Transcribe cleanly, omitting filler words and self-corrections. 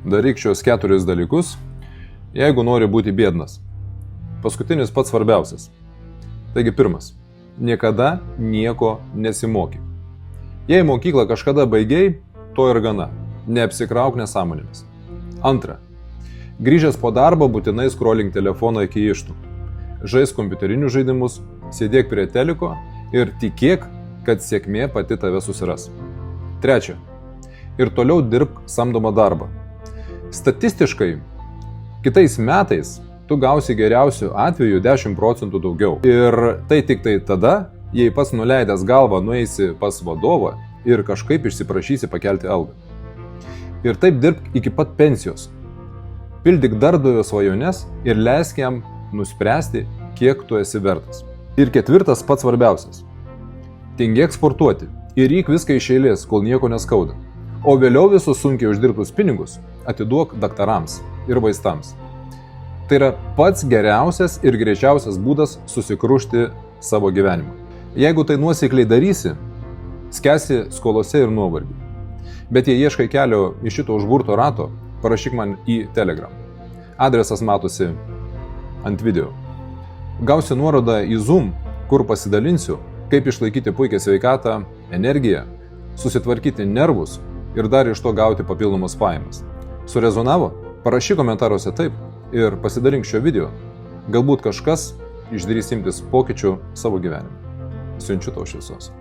Daryk šios 4 dalykus, jeigu nori būti biednas. Paskutinis pats svarbiausias. Taigi pirmas. Niekada nieko nesimokyk. Jei mokyklą kažkada baigiai, to ir gana. Neapsikrauk nesąmonėmis. Antra. Grįžęs po darbo būtinai scrollink telefoną iki ištų. Žaisk kompiuterinius žaidimus, sėdėk prie teliko ir tikėk, kad sėkmė pati tave susiras. Trečia. Ir toliau dirbk samdomą darbą. Statistiškai, kitais metais tu gausi geriausiu atveju 10% daugiau. Ir tai tik tai tada, jei pats nuleidęs galvą nueisi pas vadovą ir kažkaip išsiprašysi pakelti algą. Ir taip dirbk iki pat pensijos. Pildyk darbdavio svajones ir leisk jam nuspręsti, kiek tu esi vertas. Ir ketvirtas pats svarbiausias. Tingėk sportuoti ir ryk viską iš eilės, kol nieko neskauda. O vėliau visus sunkiai uždirbtus pinigus atiduok daktarams ir vaistams. Tai yra pats geriausias ir greičiausias būdas susikrušti savo gyvenimą. Jeigu tai nuosekliai darysi, skęsi skolose ir nuovargį. Bet jei ieškai kelio iš šito užburto rato, parašyk man į Telegram. Adresas matosi ant video. Gausi nuorodą į Zoom, kur pasidalinsiu, kaip išlaikyti puikią sveikatą, energiją, susitvarkyti nervus ir dar iš to gauti papildomas pajamas. Surezonavo? Parašyk komentaruose taip ir pasidalink šio video. Galbūt kažkas išdrįs imtis pokyčių savo gyvenime. Siunčiu tau šviesos.